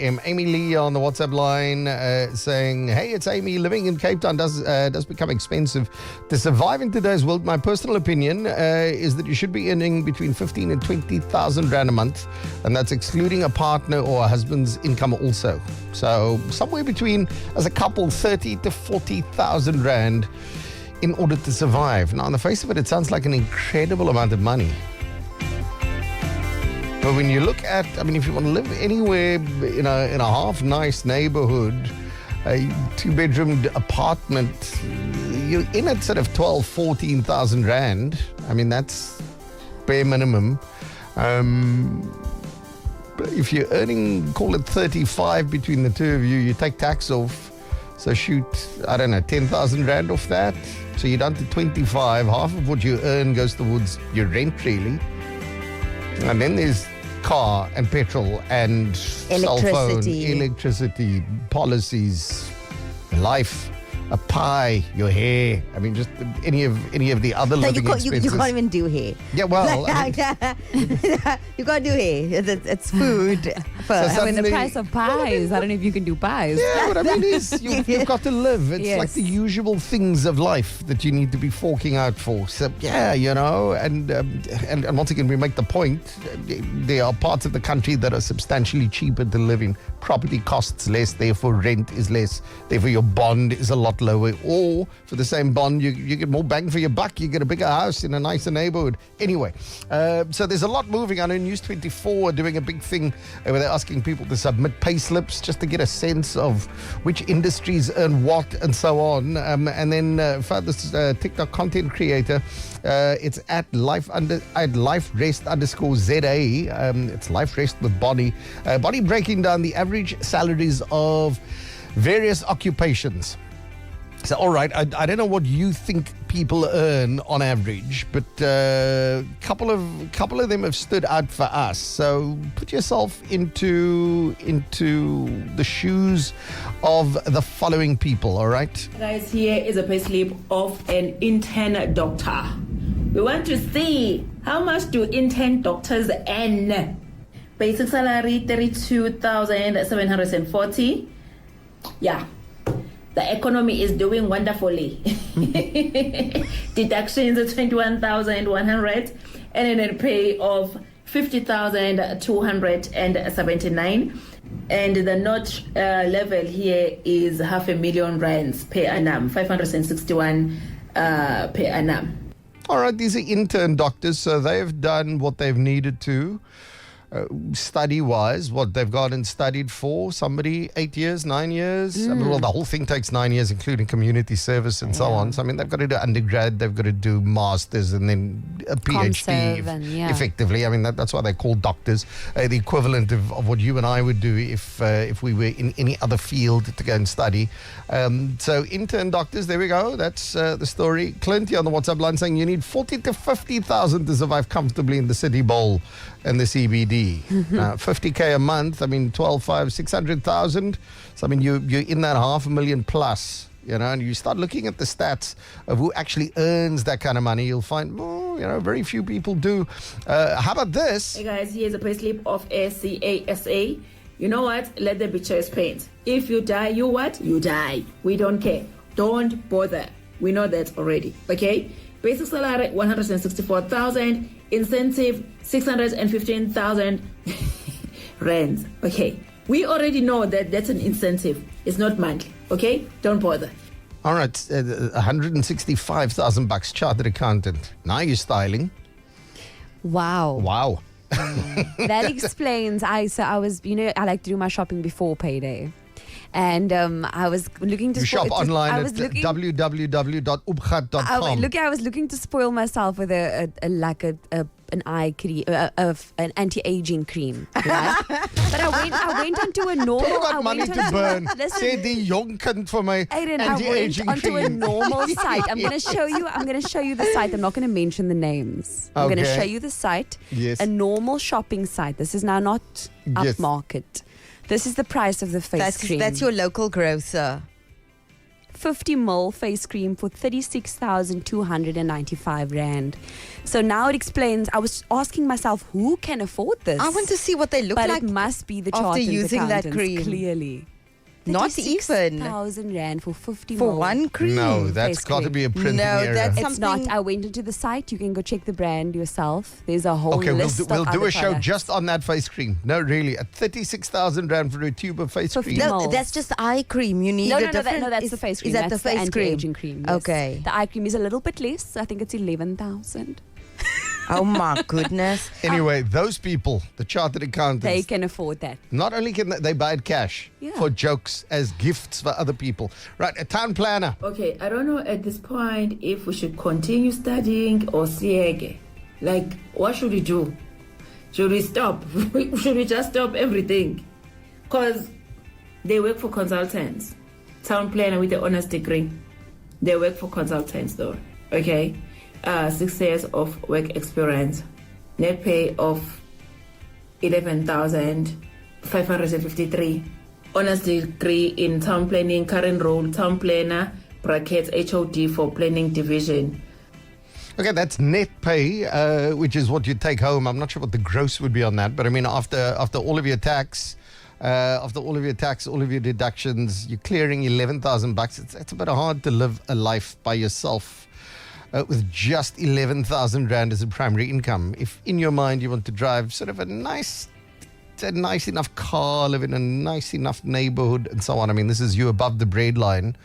a.m. Amy Lee on the WhatsApp line saying, hey, it's Amy. Living in Cape Town does become expensive. To survive in today's world, my personal opinion is that you should be earning between 15 and 20,000 Rand a month. And that's excluding a partner or a husband's income also. So somewhere between, as a couple, 30 to 40,000 Rand in order to survive. Now, on the face of it, it sounds like an incredible amount of money. But when you look at, if you want to live anywhere in a half-nice neighborhood, a 2-bedroom apartment, you're in at sort of 12, 14,000 Rand. That's bare minimum. But if you're earning, call it 35 between the two of you, you take tax off. So shoot, 10,000 Rand off that. So you're down to 25. Half of what you earn goes towards your rent, really. And then there's car and petrol and cell phone, electricity, policies, life, a pie, your hair. Just any of the other living expenses. You can't even do hair. Yeah, well, you can't do hair. It's food. The price of pies. I don't know if you can do pies. Yeah, but you've got to live. It's like the usual things of life that you need to be forking out for. So yeah, and once again, we make the point. There are parts of the country that are substantially cheaper to live in. Property costs less, therefore rent is less. Therefore your bond is a lot lower. Or for the same bond, you get more bang for your buck. You get a bigger house in a nicer neighborhood. Anyway, so there's a lot moving. I know News 24 are doing a big thing where they're asking people to submit pay slips just to get a sense of which industries earn what and so on. And then for this TikTok content creator, it's at liferest_ZA. It's Life Rest with Bonnie. Bonnie breaking down the average salaries of various occupations. So, all right, I don't know what you think people earn on average, but a couple of them have stood out for us. So put yourself into the shoes of the following people, all right? Guys, here is a payslip of an intern doctor. We want to see how much do intern doctors earn. Basic salary, 32,740. Yeah. The economy is doing wonderfully. Deductions are 21,100 and a pay of 50,279. And the notch level here is 500,000 rands per annum, 561 per annum. All right, these are intern doctors, so they've done what they've needed to. Study-wise, what they've gone and studied for, somebody 8 years, 9 years. The whole thing takes 9 years, including community service and so on. So, they've got to do undergrad, they've got to do masters and then a PhD, effectively. That's why they're called doctors, the equivalent of what you and I would do if we were in any other field to go and study. So, intern doctors, there we go. That's the story. Clint here on the WhatsApp line saying you need 40 to 50,000 to survive comfortably in the City Bowl and the CBD. 50K a month, 12, 5, 600,000. So, you're in that 500,000 plus, and you start looking at the stats of who actually earns that kind of money, you'll find, very few people do. How about this? Hey guys, here's a payslip of SCASA. You know what? Let there be chest pains. If you die, you what? You die. We don't care. Don't bother. We know that already. Okay? Basic salary, 164,000. Incentive, 615,000 rands. Okay. We already know that that's an incentive. It's not monthly. Okay? Don't bother. All right. 165,000 bucks, chartered accountant. Now you're styling. Wow. That explains. I was, I like to do my shopping before payday. And I was looking to... You shop online at www.ubgat.com. I was looking to spoil myself with an eye cream, an anti-aging cream. Right? But I went onto a normal... Talk about money to burn. Say the young kind for my anti-aging cream. I went onto a normal site. I'm going to show you the site. I'm not going to mention the names. I'm going to show you the site. Yes. A normal shopping site. This is now not upmarket. This is the price of the face cream. That's your local grocer. 50 ml face cream for 36,295 rand. So now it explains. I was asking myself, who can afford this? I want to see what they look but like it must be the after chartered using that accountants, cream. Clearly. Not even 1,000 rand for 50 for ml. one cream. No, that's face got to cream. be a printing No, error. that's- It's not. something- I went into the site. You can go check the brand yourself. There's a whole Okay, list we'll of do other a show products. just on that face cream. No, really, at 36,000 rand for a tube of face 50 cream. ml. No, that's just the eye cream. You need No, a no, no, different. that's the face cream. Is that That's the face cream? anti-aging cream. Yes. Okay. The eye cream is a little bit less. I think it's 11,000. Oh my goodness. Anyway, those people, the chartered accountants, They can afford that. not only can they buy it cash Yeah. for jokes as gifts for other people. Right, a town planner. Okay, I don't know at this point if we should continue studying or siege. Like, what should we do? Should we stop? Should we just stop everything? Because they work for consultants. Town planner with the honors degree. They work for consultants though. Okay? 6 years of work experience. Net pay of 11,553. Honors degree in town planning, current role, town planner, brackets, HOD for planning division. Okay, that's net pay, which is what you take home. I'm not sure what the gross would be on that, but I mean, after all of your tax, all of your deductions, you're clearing 11,000 bucks. It's a bit hard to live a life by yourself with just 11,000 rand as a primary income. If in your mind you want to drive sort of a nice enough car, live in a nice enough neighborhood, and so on. I mean, this is you above the breadline.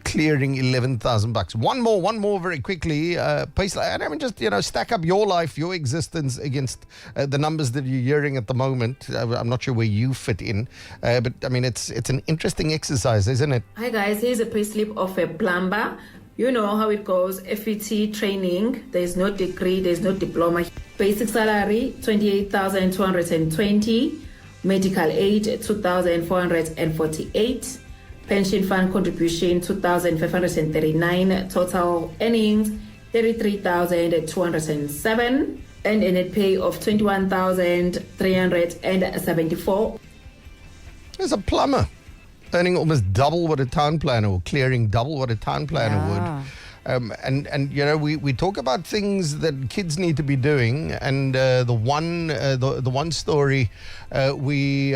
Clearing 11,000 bucks. One more very quickly. And I mean, just, stack up your life, your existence against the numbers that you're hearing at the moment. I'm not sure where you fit in, but I mean, it's an interesting exercise, isn't it? Hi guys, here's a payslip of a plumber. You know how it goes. FET training, there's no degree, there's no diploma. Basic salary, 28,220. Medical aid, 2,448. Pension fund contribution, 2,539. Total earnings, 33,207. And a net pay of 21,374. There's a plumber earning almost double what a town planner, or clearing double what a town planner would. And we talk about things that kids need to be doing, and the one story we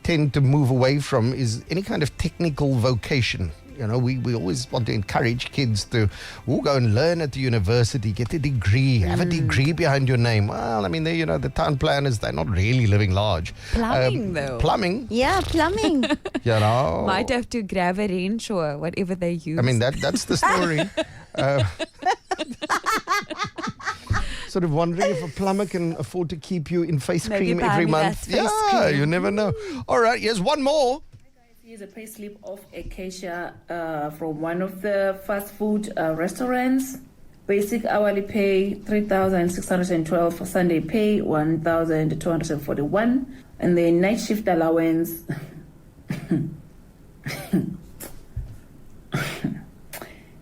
tend to move away from is any kind of technical vocation. We always want to encourage kids to go and learn at the university, get a degree, have a degree behind your name. Well, I mean, the town planners, they're not really living large. Plumbing, though. Plumbing. Yeah, plumbing. Might have to grab a wrench or whatever they use. I mean, that's the story. Sort of wondering if a plumber can afford to keep you in face Maybe cream buy every me month. that face cream. You never know. All right, here's one more. Here's a payslip of Acacia from one of the fast food restaurants. Basic hourly pay 3,612. Sunday pay 1,241. And then night shift allowance.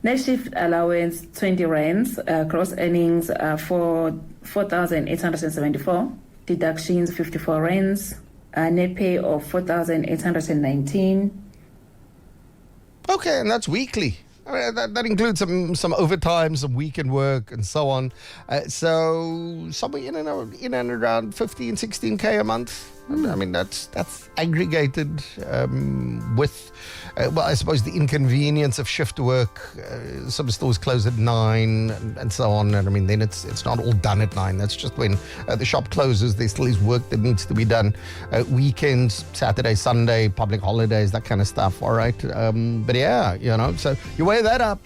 Night shift allowance 20 rands. Gross earnings for 4,874. Deductions 54 rands. Net pay of 4,819. Okay, and that's weekly. I mean, that includes some overtime, some weekend work, and so on. So somewhere in and around 15, 16K a month. I mean, that's aggregated with, I suppose, the inconvenience of shift work. Some stores close at 9 and so on. And I mean, then it's not all done at 9. That's just when the shop closes. There still is work that needs to be done. Weekends, Saturday, Sunday, public holidays, that kind of stuff. All right. But yeah, so you weigh that up.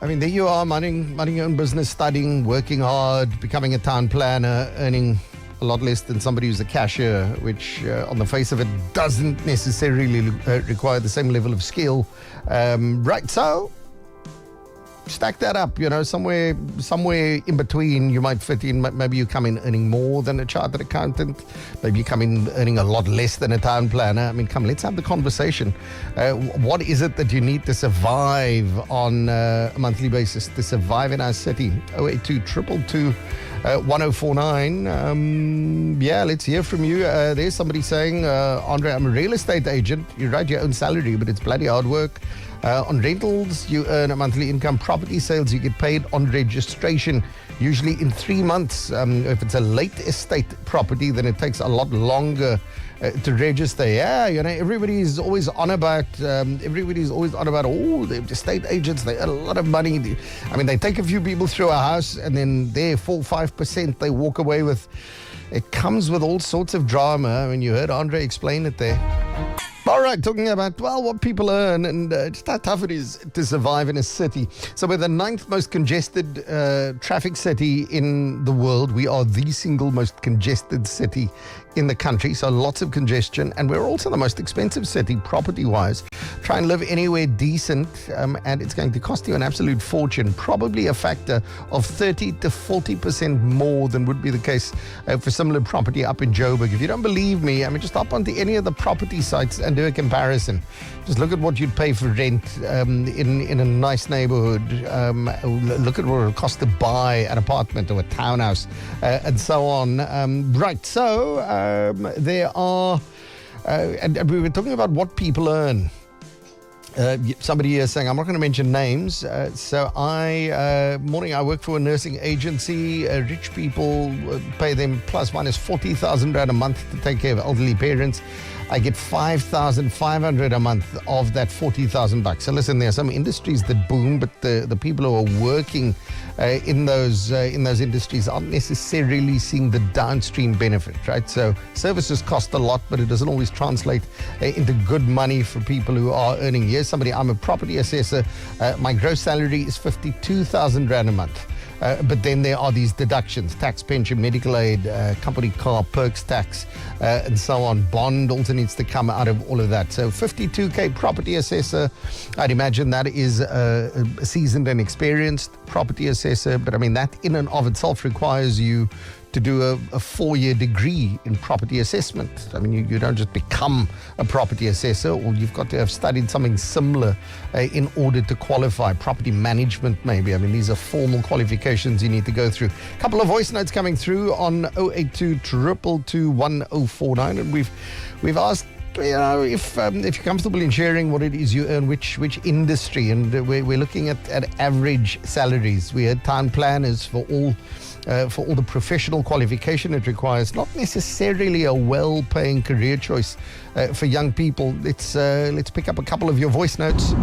I mean, there you are, running your own business, studying, working hard, becoming a town planner, earning a lot less than somebody who's a cashier, which on the face of it doesn't necessarily require the same level of skill. Right, so stack that up, somewhere in between you might fit in. Maybe you come in earning more than a chartered accountant. Maybe you come in earning a lot less than a town planner. I mean, let's have the conversation. What is it that you need to survive on a monthly basis, to survive in our city? 082 222 1049. Yeah, let's hear from you. There's somebody saying, Andre, I'm a real estate agent. You write your own salary, but it's bloody hard work. On rentals, you earn a monthly income. Property sales, you get paid on registration, usually in 3 months. If it's a late estate property, then it takes a lot longer to register. Yeah, everybody's always on about the estate agents. They earn a lot of money. They take a few people through a house, and then their 4-5% they walk away with. It comes with all sorts of drama. You heard Andre explain it there. All right, talking about, what people earn and just how tough it is to survive in a city. So we're the 9th most congested traffic city in the world. We are the single most congested city in the country, so lots of congestion. And we're also the most expensive city property-wise. Try and live anywhere decent, and it's going to cost you an absolute fortune, probably a factor of 30 to 40% more than would be the case for similar property up in Joburg. If you don't believe me, just hop onto any of the property sites and do a comparison. Just look at what you'd pay for rent in a nice neighborhood. Look at what it would cost to buy an apartment or a townhouse, and so on. Right, so there are, and we were talking about what people earn. Somebody here saying, I'm not going to mention names. So I work for a nursing agency. Rich people pay them plus minus 40,000 Rand a month to take care of elderly parents. I get 5,500 a month of that 40,000 bucks. So listen, there are some industries that boom, but the people who are working in those industries aren't necessarily seeing the downstream benefit, right? So services cost a lot, but it doesn't always translate into good money for people who are earning. Here's somebody, I'm a property assessor. My gross salary is 52,000 Rand a month. But then there are these deductions: tax, pension, medical aid, company car, perks tax, and so on. Bond also needs to come out of all of that. So 52K property assessor, I'd imagine that is a seasoned and experienced property assessor. But that in and of itself requires you to do a 4-year degree in property assessment. You don't just become a property assessor, or you've got to have studied something similar in order to qualify. Property management, maybe. These are formal qualifications you need to go through. A couple of voice notes coming through on 082 222 1049, and we've asked, if you're comfortable in sharing what it is you earn, which industry, and we're looking at average salaries. We had town planners for all the professional qualification it requires, not necessarily a well-paying career choice for young people. Let's pick up a couple of your voice notes.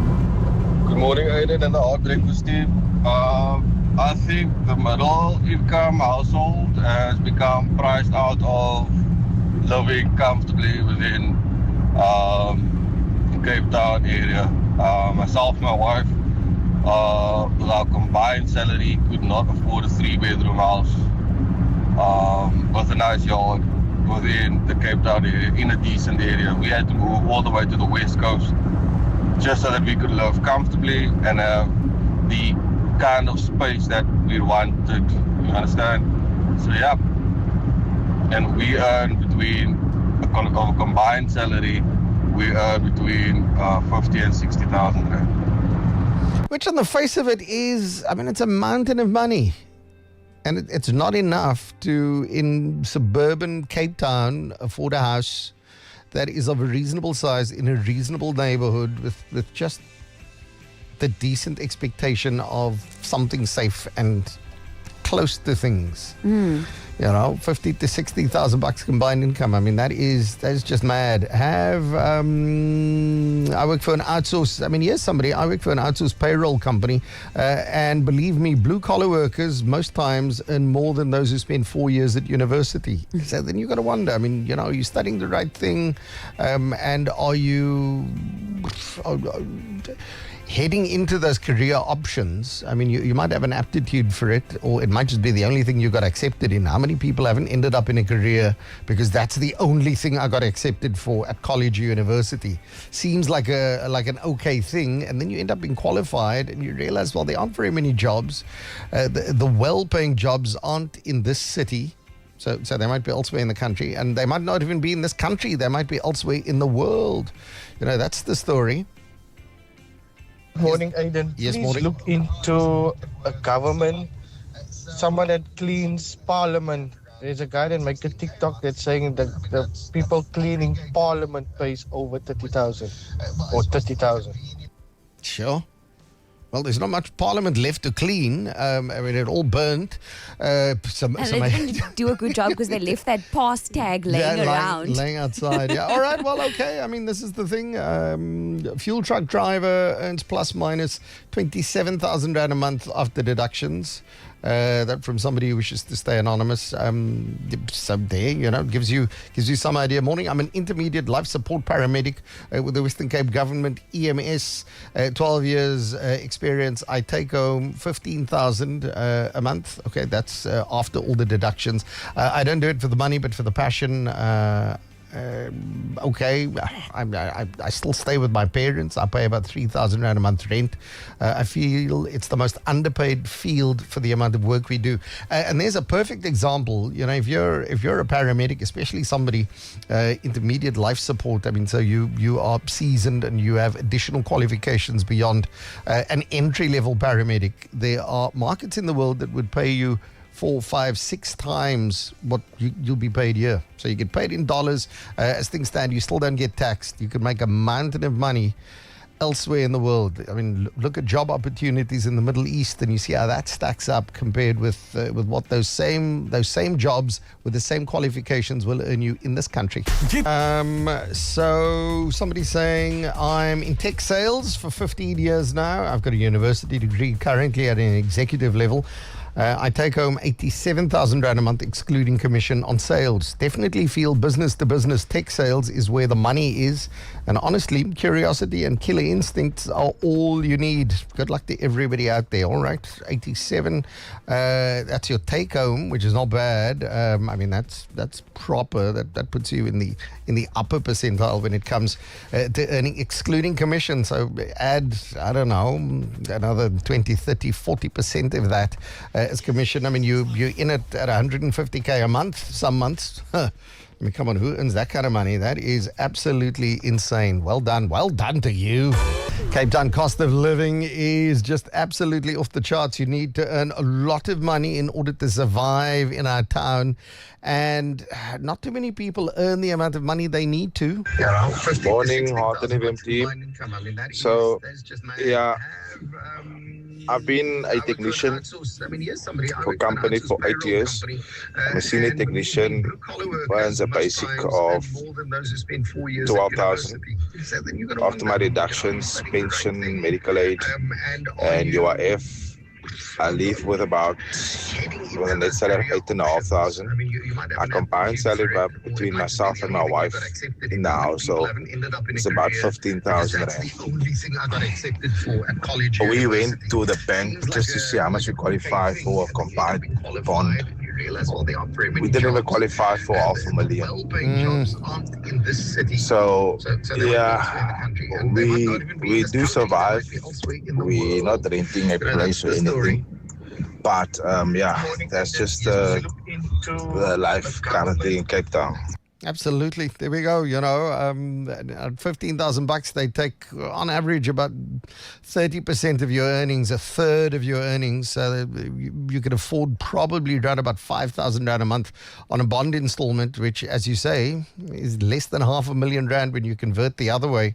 Good morning, Aden and the Hard Breakfast team. I think the middle income household has become priced out of living comfortably within Cape Town area. Myself, my wife, with our combined salary, could not afford a 3-bedroom house with a nice yard within the Cape Town area, in a decent area. We had to move all the way to the West Coast just so that we could live comfortably and have the kind of space that we wanted. You understand? So yeah. And we earn between a combined salary, we earn between 50 and 60,000 Rand. Which on the face of it is, it's a mountain of money. And it's not enough to, in suburban Cape Town, afford a house that is of a reasonable size in a reasonable neighborhood with just the decent expectation of something safe and close to things. 50 to 60,000 bucks combined income. That is just mad. I work for an outsourced, here's somebody, I work for an outsourced payroll company, and believe me, blue collar workers most times earn more than those who spend 4 years at university. So then you got to wonder, are you studying the right thing? And are you heading into those career options? You might have an aptitude for it, or it might just be the only thing you got accepted in. How many people haven't ended up in a career because that's the only thing I got accepted for at college or university? Seems like an okay thing, and then you end up being qualified and you realize, there aren't very many jobs. The well-paying jobs aren't in this city. So they might be elsewhere in the country, and they might not even be in this country. They might be elsewhere in the world. That's the story. Morning, Aiden. Yes, Please morning. look into a government someone that cleans Parliament. There's a guy that makes a TikTok that's saying that the people cleaning Parliament pays over 30,000 or 30,000. Sure. Well, there's not much Parliament left to clean. I mean, it all burnt. And they didn't do a good job because they left that pass tag laying around. Laying outside. Yeah. All right. Well, okay. I mean, this is the thing. Fuel truck driver earns plus minus 27,000 Rand a month after deductions. That from somebody who wishes to stay anonymous. So there, gives you some idea. Morning, I'm an intermediate life support paramedic with the Western Cape Government EMS. 12 years experience. I take home 15,000 a month. Okay, that's after all the deductions. I don't do it for the money, but for the passion. Okay, I still stay with my parents. I pay about 3,000 Rand a month rent. I feel it's the most underpaid field for the amount of work we do. And there's a perfect example. If you're a paramedic, especially somebody intermediate life support. I mean, so you are seasoned and you have additional qualifications beyond an entry level paramedic. There are markets in the world that would pay you 4, 5, 6 times what you'll be paid here. So you get paid in dollars. As things stand, you still don't get taxed. You can make a mountain of money elsewhere in the world. I mean, look at job opportunities in the Middle East, and you see how that stacks up compared with what those same jobs with the same qualifications will earn you in this country. So somebody's saying, I'm in tech sales for 15 years now. I've got a university degree currently at an executive level. I take home 87,000 Rand a month, excluding commission on sales. Definitely feel business-to-business tech sales is where the money is. And honestly, curiosity and killer instincts are all you need. Good luck to everybody out there. All right, 87. That's your take home, which is not bad. I mean, that's proper. That puts you in the upper percentile when it comes to earning, excluding commission. So add, I don't know, another 20, 30, 40% of that as commission. I mean, you're in it at 150K a month, some months. I mean, come on, who earns that kind of money? That is absolutely insane. Well done to you. Cape Town cost of living is just absolutely off the charts. You need to earn a lot of money in order to survive in our town. And not too many people earn the amount of money they need to. Morning, Heart and FM team. So, yeah, I've been a technician for company for 8 years. I'm a senior technician, earns a basic of 12,000. After my deductions, pension, medical aid, and UIF, I leave with about a net salary of 8,500. I combine salary between myself and my wife in the house, so it's about 15,000 Rand. We went to the bank just to see how much we qualify for a combined bond. We didn't even qualify for $500,000. So yeah, we do survive. We're not renting a place or anything. But yeah, that's just the life currently in Cape Town. Absolutely. There we go. At 15,000 bucks, they take on average about 30% of your earnings, a third of your earnings. So you could afford probably around about 5,000 Rand a month on a bond installment, which, as you say, is less than 500,000 Rand when you convert the other way.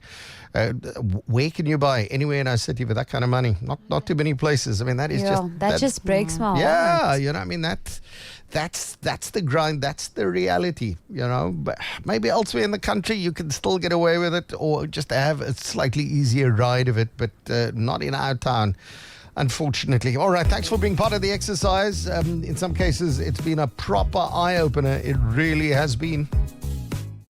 Where can you buy anywhere in our city with that kind of money? Not too many places. I mean, that is just breaks my heart. Yeah, I mean, that's the grind. That's the reality, But maybe elsewhere in the country you can still get away with it, or just have a slightly easier ride of it, but not in our town, unfortunately. All right, thanks for being part of the exercise. In some cases, it's been a proper eye-opener. It really has been.